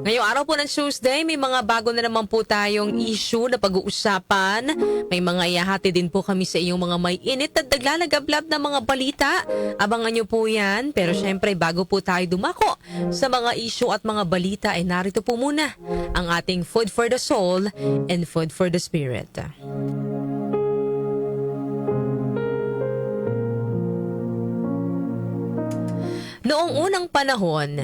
Ngayong araw po ng Tuesday, may mga bago na naman po tayong issue na pag-uusapan. May mga ihahati din po kami sa iyong mga may init at naglalagablab na mga balita. Abangan nyo po yan. Pero syempre, bago po tayo dumako sa mga issue at mga balita, ay narito po muna ang ating Food for the Soul and Food for the Spirit. Noong unang panahon,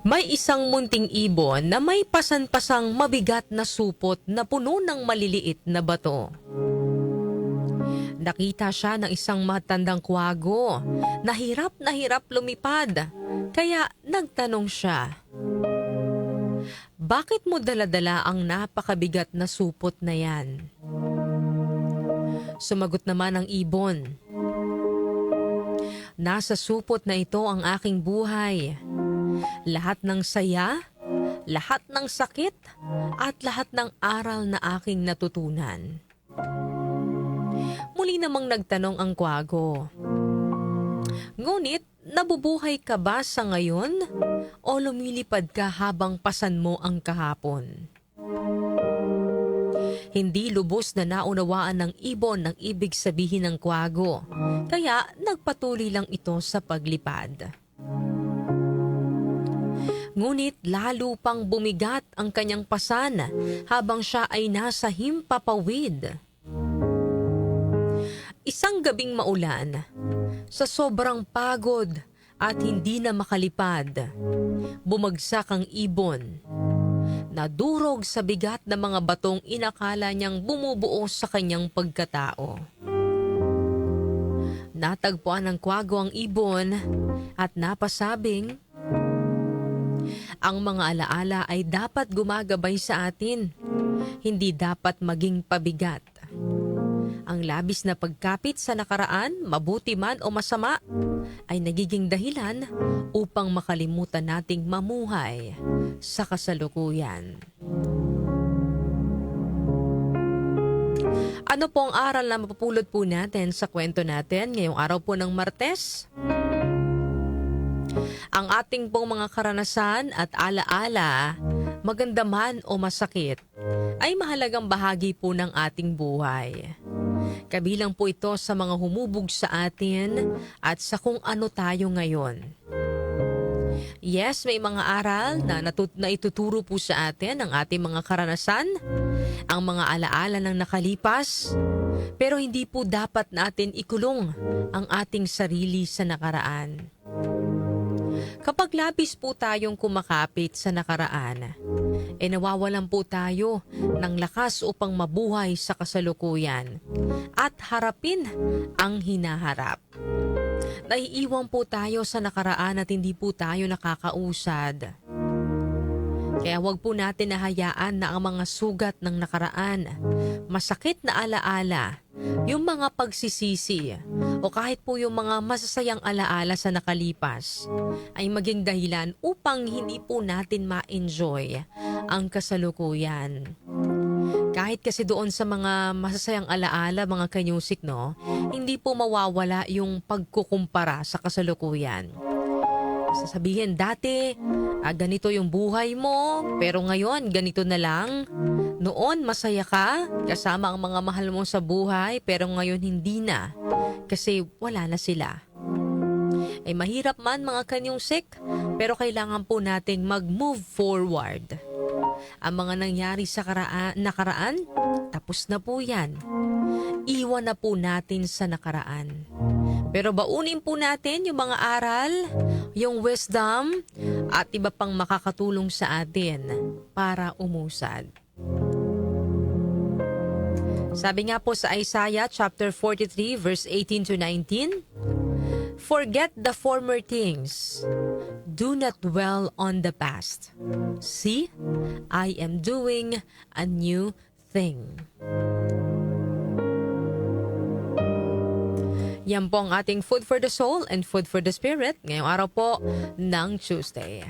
may isang munting ibon na may pasan-pasang mabigat na supot na puno ng maliliit na bato. Nakita siya ng isang matandang kwago na hirap lumipad, kaya nagtanong siya, "Bakit mo dala-dala ang napakabigat na supot na yan?" Sumagot naman ang ibon, "Nasa supot na ito ang aking buhay. Lahat ng saya, lahat ng sakit, at lahat ng aral na aking natutunan." Muli namang nagtanong ang kwago, "Ngunit nabubuhay ka ba sa ngayon o lumilipad ka habang pasan mo ang kahapon?" Hindi lubos na naunawaan ng ibon ang ibig sabihin ng kwago, kaya nagpatuloy lang ito sa paglipad. Ngunit lalo pang bumigat ang kanyang pasan habang siya ay nasa himpapawid. Isang gabing maulan, sa sobrang pagod at hindi na makalipad, bumagsak ang ibon. Nadurog sa bigat na mga batong inakala niyang bumubuo sa kanyang pagkatao. Natagpuan ng kwago ang ibon at napasabing, "Ang mga alaala ay dapat gumagabay sa atin, hindi dapat maging pabigat. Ang labis na pagkapit sa nakaraan, mabuti man o masama, ay nagiging dahilan upang makalimutan nating mamuhay sa kasalukuyan." Ano po ang aral na mapupulot po natin sa kwento natin ngayong araw po ng Martes? Ang ating pong mga karanasan at alaala, maganda man o masakit, ay mahalagang bahagi po ng ating buhay. Kabilang po ito sa mga humubog sa atin at sa kung ano tayo ngayon. Yes, may mga aral na ituturo po sa atin ang ating mga karanasan, ang mga alaala ng nakalipas, pero hindi po dapat natin ikulong ang ating sarili sa nakaraan. Kapag labis po tayong kumakapit sa nakaraan, nawawalan po tayo ng lakas upang mabuhay sa kasalukuyan at harapin ang hinaharap. Naiiwan po tayo sa nakaraan at hindi po tayo nakakausad. Kaya huwag po natin nahayaan na ang mga sugat ng nakaraan, masakit na alaala, yung mga pagsisisi, o kahit po yung mga masasayang alaala sa nakalipas, ay maging dahilan upang hindi po natin ma-enjoy ang kasalukuyan. Kahit kasi doon sa mga masasayang alaala, mga kanyusik, no, hindi po mawawala yung pagkukumpara sa kasalukuyan. Sasabihin, dati, ganito yung buhay mo, pero ngayon, ganito na lang. Noon, masaya ka, kasama ang mga mahal mo sa buhay, pero ngayon hindi na, kasi wala na sila. Mahirap man mga kanyusik, pero kailangan po nating mag-move forward. Ang mga nangyari sa nakaraan, tapos na po yan. Iwan na po natin sa nakaraan. Pero baunin po natin yung mga aral, yung wisdom, at iba pang makakatulong sa atin para umusad. Sabi nga po sa Isaiah chapter 43 verse 18 to 19, "Forget the former things. Do not dwell on the past. See, I am doing a new thing." Yan po ang ating Food for the Soul and Food for the Spirit ngayong araw po ng Tuesday.